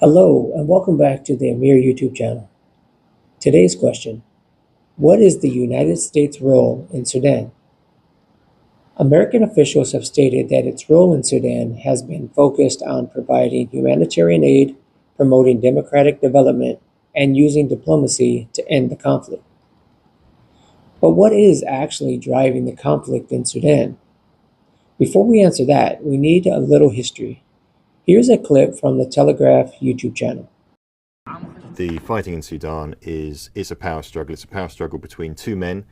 Hello, and welcome back to the A.M.I.R YouTube channel. Today's question: what is the United States' role in Sudan? American officials have stated that its role in Sudan has been focused on providing humanitarian aid, promoting democratic development, and using diplomacy to end the conflict. But what is actually driving the conflict in Sudan? Before we answer that, we need a little history. Here's a clip from the Telegraph YouTube channel. The fighting in Sudan is a power struggle. It's a power struggle between two men.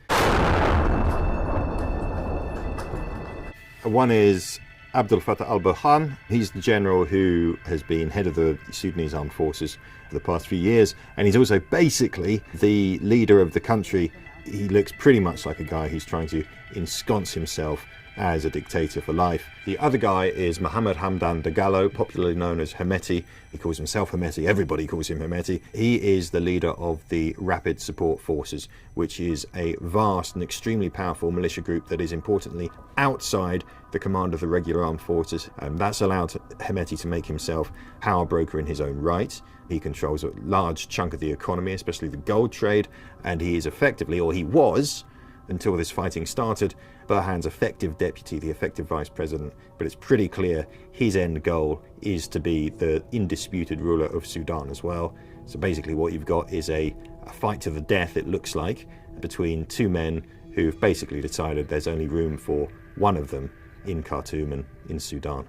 One is Abdel Fattah al-Burhan. He's the general who has been head of the Sudanese armed forces for the past few years, and he's also basically the leader of the country. He looks pretty much like a guy who's trying to ensconce himself as a dictator for life. The other guy is Mohammed Hamdan Dagalo, popularly known as Hemeti. He calls himself Hemeti, everybody calls him Hemeti. He is the leader of the Rapid Support Forces, which is a vast and extremely powerful militia group that is importantly outside the command of the regular armed forces. And that's allowed Hemeti to make himself power broker in his own right. He controls a large chunk of the economy, especially the gold trade, and he is effectively, or he was, until this fighting started, Burhan's effective deputy, the effective vice president. But it's pretty clear his end goal is to be the indisputed ruler of Sudan as well. So basically what you've got is a fight to the death, it looks like, between two men who've basically decided there's only room for one of them in Khartoum and in Sudan.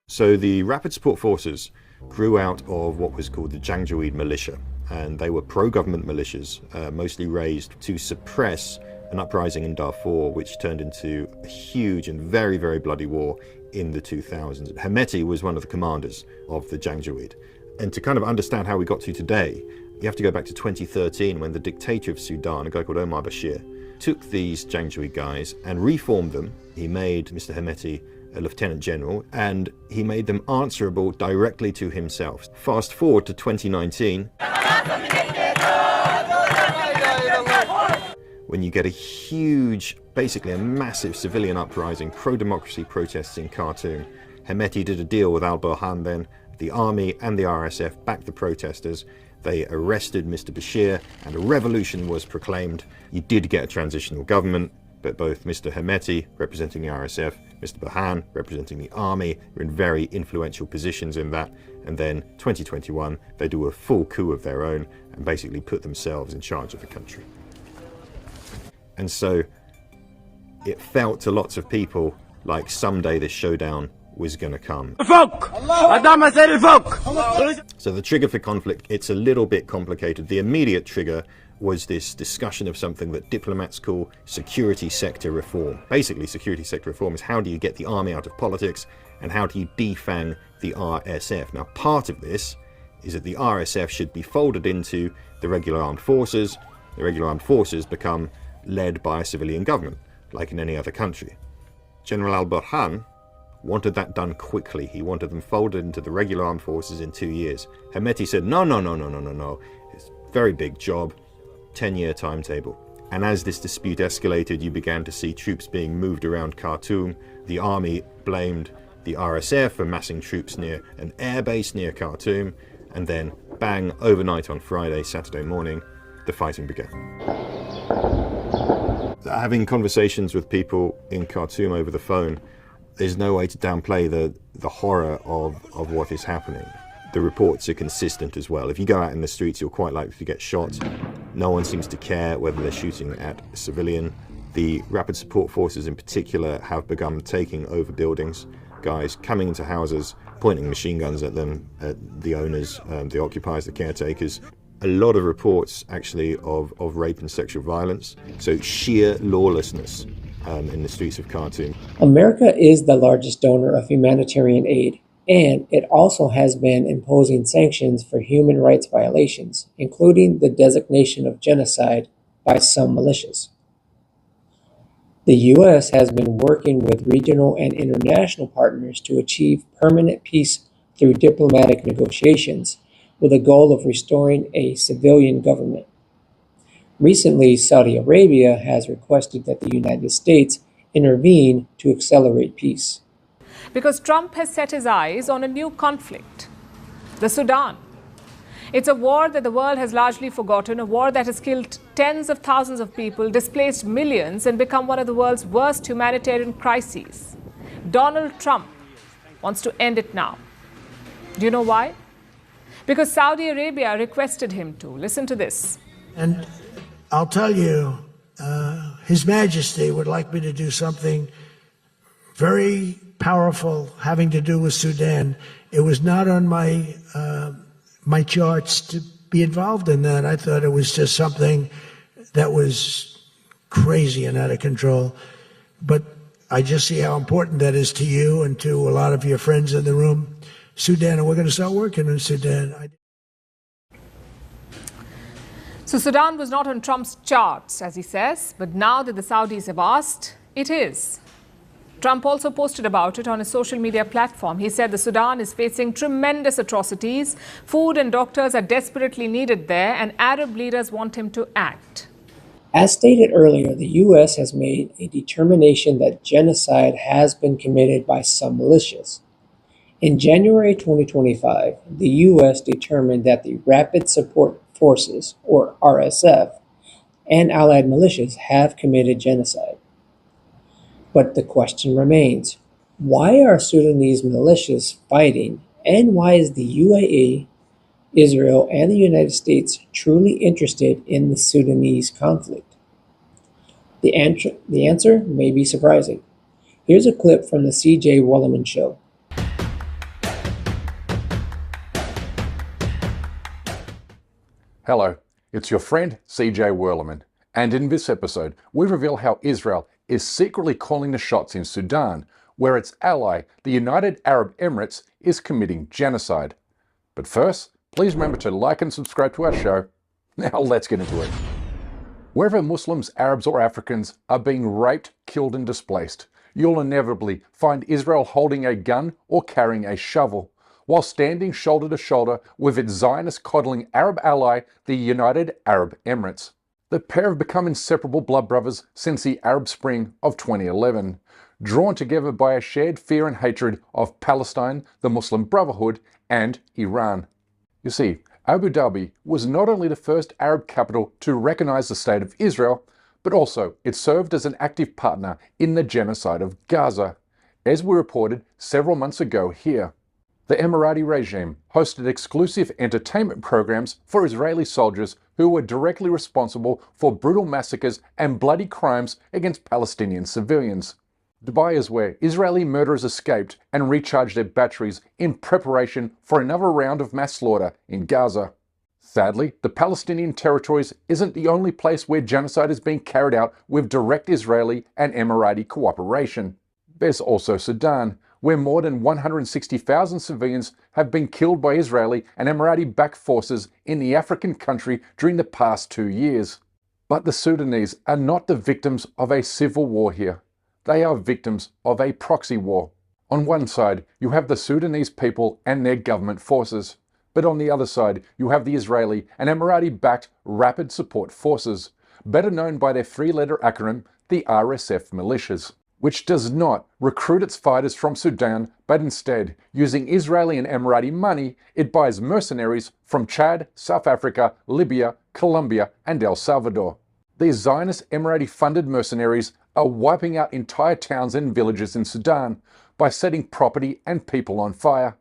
So the Rapid Support Forces grew out of what was called the Janjaweed militia, and they were pro-government militias, mostly raised to suppress an uprising in Darfur, which turned into a huge and very, very bloody war in the 2000s. Hemeti was one of the commanders of the Janjaweed. And to kind of understand how we got to today, you have to go back to 2013 when the dictator of Sudan, a guy called Omar al-Bashir, took these Janjaweed guys and reformed them. He made Mr. Hemeti a lieutenant general, and he made them answerable directly to himself. Fast forward to 2019, when you get a huge, basically a massive civilian uprising, pro-democracy protests in Khartoum. Hemeti did a deal with al-Burhan then. The army and the RSF backed the protesters. They arrested Mr. Bashir and a revolution was proclaimed. You did get a transitional government, but both Mr. Hemeti, representing the RSF, Mr. Burhan, representing the army, were in very influential positions in that. And then 2021, they do a full coup of their own and basically put themselves in charge of the country. And so it felt to lots of people like someday this showdown was going to come. So the trigger for conflict, it's a little bit complicated. The immediate trigger was this discussion of something that diplomats call security sector reform. Basically, security sector reform is how do you get the army out of politics and how do you defang the RSF. Now, part of this is that the RSF should be folded into the regular armed forces. The regular armed forces become led by a civilian government, like in any other country. General al-Burhan wanted that done quickly. He wanted them folded into the regular armed forces in 2 years. Hemeti said, no. It's a very big job, 10-year timetable. And as this dispute escalated, you began to see troops being moved around Khartoum. The army blamed the RSF for massing troops near an airbase near Khartoum. And then, bang, overnight on Friday, Saturday morning, the fighting began. Having conversations with people in Khartoum over the phone, there's no way to downplay the horror of what is happening. The reports are consistent as well. If you go out in the streets, you're quite likely to get shot. No one seems to care whether they're shooting at a civilian. The Rapid Support Forces in particular have begun taking over buildings, guys coming into houses, pointing machine guns at them, at the owners, the occupiers, the caretakers. A lot of reports actually of rape and sexual violence, so sheer lawlessness in the streets of Khartoum. America is the largest donor of humanitarian aid, and it also has been imposing sanctions for human rights violations, including the designation of genocide by some militias. The U.S. has been working with regional and international partners to achieve permanent peace through diplomatic negotiations, with a goal of restoring a civilian government. Recently, Saudi Arabia has requested that the United States intervene to accelerate peace. Because Trump has set his eyes on a new conflict. The Sudan. It's a war that the world has largely forgotten, a war that has killed tens of thousands of people, displaced millions, and become one of the world's worst humanitarian crises. Donald Trump wants to end it now. Do you know why? Because Saudi Arabia requested him to. Listen to this. And I'll tell you, His Majesty would like me to do something very powerful having to do with Sudan. It was not on my my charts to be involved in that. I thought it was just something that was crazy and out of control. But I just see how important that is to you and to a lot of your friends in the room. Sudan, and we're going to start working in Sudan. So Sudan was not on Trump's charts, as he says, but now that the Saudis have asked, it is. Trump also posted about it on his social media platform. He said the Sudan is facing tremendous atrocities. Food and doctors are desperately needed there, and Arab leaders want him to act. As stated earlier, the U.S. has made a determination that genocide has been committed by some militias. In January 2025, the U.S. determined that the Rapid Support Forces, or RSF, and allied militias have committed genocide. But the question remains, why are Sudanese militias fighting, and why is the UAE, Israel, and the United States truly interested in the Sudanese conflict? The answer may be surprising. Here's a clip from the C.J. Werleman show. Hello, it's your friend C.J. Werleman, and in this episode we reveal how Israel is secretly calling the shots in Sudan, where its ally, the United Arab Emirates, is committing genocide. But first, please remember to like and subscribe to our show. Now let's get into it. Wherever Muslims, Arabs or Africans are being raped, killed and displaced, you'll inevitably find Israel holding a gun or carrying a shovel, while standing shoulder to shoulder with its Zionist-coddling Arab ally, the United Arab Emirates. The pair have become inseparable blood brothers since the Arab Spring of 2011, drawn together by a shared fear and hatred of Palestine, the Muslim Brotherhood, and Iran. You see, Abu Dhabi was not only the first Arab capital to recognize the State of Israel, but also it served as an active partner in the genocide of Gaza, as we reported several months ago here. The Emirati regime hosted exclusive entertainment programs for Israeli soldiers who were directly responsible for brutal massacres and bloody crimes against Palestinian civilians. Dubai is where Israeli murderers escaped and recharged their batteries in preparation for another round of mass slaughter in Gaza. Sadly, the Palestinian territories isn't the only place where genocide is being carried out with direct Israeli and Emirati cooperation. There's also Sudan, where more than 160,000 civilians have been killed by Israeli and Emirati-backed forces in the African country during the past 2 years. But the Sudanese are not the victims of a civil war here. They are victims of a proxy war. On one side, you have the Sudanese people and their government forces. But on the other side, you have the Israeli and Emirati-backed Rapid Support Forces, better known by their three-letter acronym, the RSF militias, which does not recruit its fighters from Sudan, but instead, using Israeli and Emirati money, it buys mercenaries from Chad, South Africa, Libya, Colombia, and El Salvador. These Zionist Emirati-funded mercenaries are wiping out entire towns and villages in Sudan by setting property and people on fire,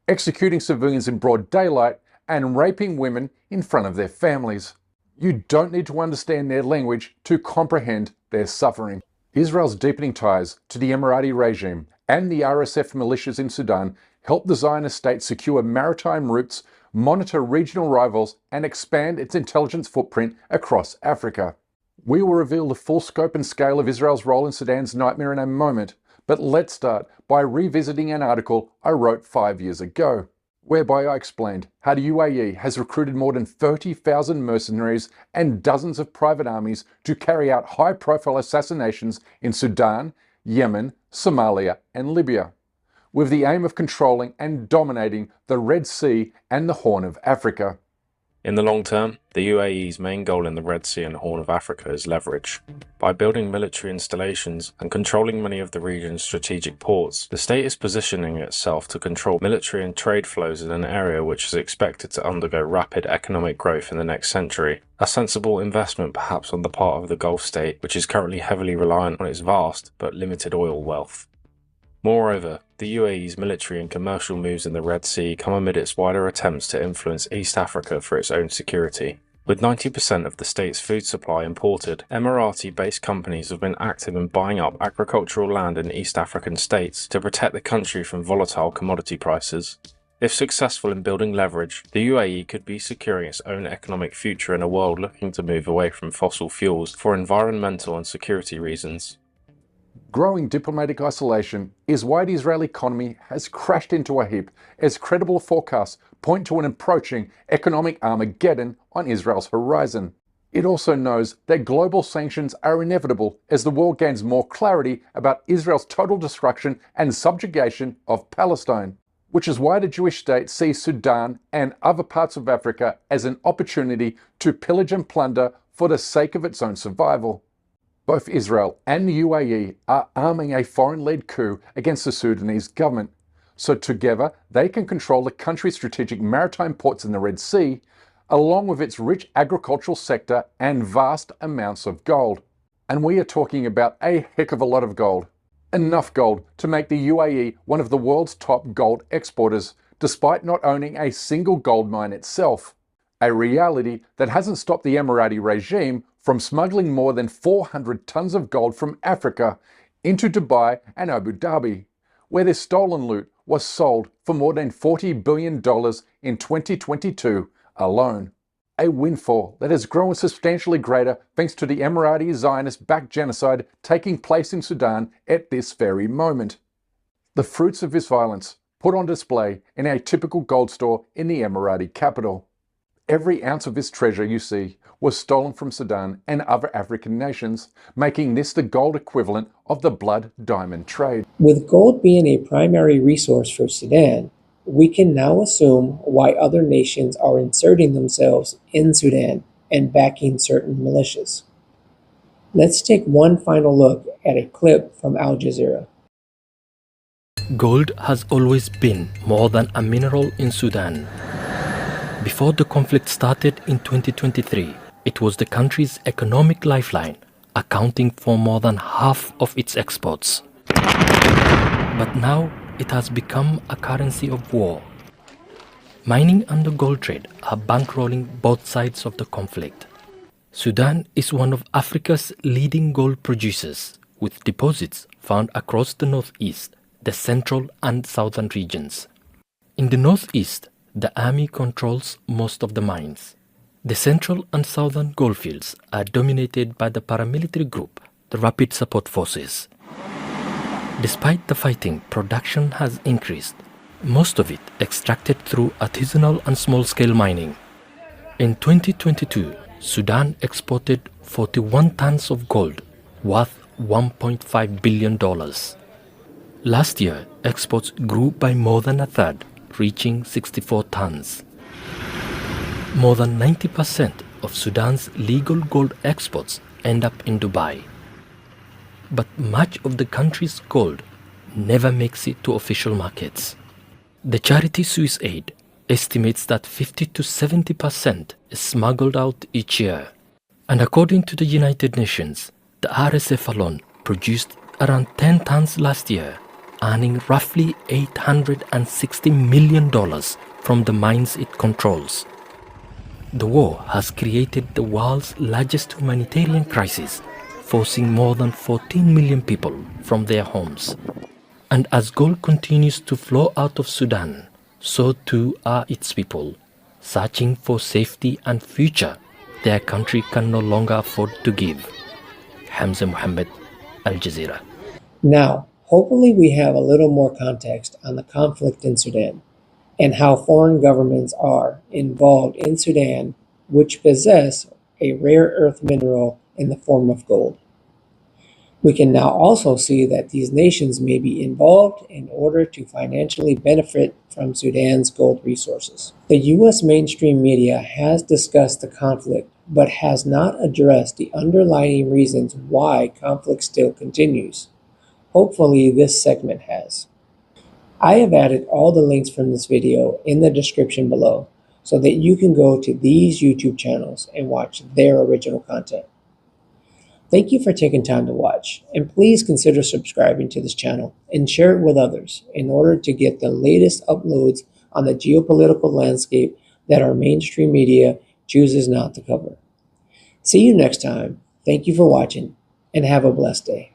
executing civilians in broad daylight, and raping women in front of their families. You don't need to understand their language to comprehend their suffering. Israel's deepening ties to the Emirati regime and the RSF militias in Sudan help the Zionist state secure maritime routes, monitor regional rivals, and expand its intelligence footprint across Africa. We will reveal the full scope and scale of Israel's role in Sudan's nightmare in a moment, but let's start by revisiting an article I wrote 5 years ago, whereby I explained how the UAE has recruited more than 30,000 mercenaries and dozens of private armies to carry out high-profile assassinations in Sudan, Yemen, Somalia, and Libya, with the aim of controlling and dominating the Red Sea and the Horn of Africa. In the long term, the UAE's main goal in the Red Sea and Horn of Africa is leverage. By building military installations and controlling many of the region's strategic ports, the state is positioning itself to control military and trade flows in an area which is expected to undergo rapid economic growth in the next century. A sensible investment perhaps on the part of the Gulf state, which is currently heavily reliant on its vast but limited oil wealth. Moreover, the UAE's military and commercial moves in the Red Sea come amid its wider attempts to influence East Africa for its own security. With 90% of the state's food supply imported, Emirati-based companies have been active in buying up agricultural land in East African states to protect the country from volatile commodity prices. If successful in building leverage, the UAE could be securing its own economic future in a world looking to move away from fossil fuels for environmental and security reasons. Growing diplomatic isolation is why the Israeli economy has crashed into a heap as credible forecasts point to an approaching economic Armageddon on Israel's horizon. It also knows that global sanctions are inevitable as the world gains more clarity about Israel's total destruction and subjugation of Palestine, which is why the Jewish state sees Sudan and other parts of Africa as an opportunity to pillage and plunder for the sake of its own survival. Both Israel and the UAE are arming a foreign-led coup against the Sudanese government, so together they can control the country's strategic maritime ports in the Red Sea, along with its rich agricultural sector and vast amounts of gold. And we are talking about a heck of a lot of gold. Enough gold to make the UAE one of the world's top gold exporters, despite not owning a single gold mine itself. A reality that hasn't stopped the Emirati regime from smuggling more than 400 tons of gold from Africa into Dubai and Abu Dhabi, where their stolen loot was sold for more than $40 billion in 2022 alone. A windfall that has grown substantially greater thanks to the Emirati Zionist-backed genocide taking place in Sudan at this very moment. The fruits of this violence put on display in a typical gold store in the Emirati capital. Every ounce of this treasure you see was stolen from Sudan and other African nations, making this the gold equivalent of the blood diamond trade. With gold being a primary resource for Sudan, we can now assume why other nations are inserting themselves in Sudan and backing certain militias. Let's take one final look at a clip from Al Jazeera. Gold has always been more than a mineral in Sudan. Before the conflict started in 2023, it was the country's economic lifeline, accounting for more than half of its exports. But now it has become a currency of war. Mining and the gold trade are bankrolling both sides of the conflict. Sudan is one of Africa's leading gold producers, with deposits found across the northeast, the central and southern regions. In the northeast, the army controls most of the mines. The central and southern goldfields are dominated by the paramilitary group, the Rapid Support Forces. Despite the fighting, production has increased, most of it extracted through artisanal and small-scale mining. In 2022, Sudan exported 41 tons of gold, worth $1.5 billion. Last year, exports grew by more than a third, reaching 64 tons. More than 90% of Sudan's legal gold exports end up in Dubai. But much of the country's gold never makes it to official markets. The charity Swiss Aid estimates that 50 to 70% is smuggled out each year. And according to the United Nations, the RSF alone produced around 10 tons last year, earning roughly $860 million from the mines it controls. The war has created the world's largest humanitarian crisis, forcing more than 14 million people from their homes. And as gold continues to flow out of Sudan, so too are its people, searching for safety and future their country can no longer afford to give. Hamza Mohammed, Al Jazeera. Now, hopefully we have a little more context on the conflict in Sudan and how foreign governments are involved in Sudan, which possess a rare earth mineral in the form of gold. We can now also see that these nations may be involved in order to financially benefit from Sudan's gold resources. The U.S. mainstream media has discussed the conflict, but has not addressed the underlying reasons why conflict still continues. Hopefully, this segment has. I have added all the links from this video in the description below so that you can go to these YouTube channels and watch their original content. Thank you for taking time to watch, and please consider subscribing to this channel and share it with others in order to get the latest uploads on the geopolitical landscape that our mainstream media chooses not to cover. See you next time. Thank you for watching, and have a blessed day.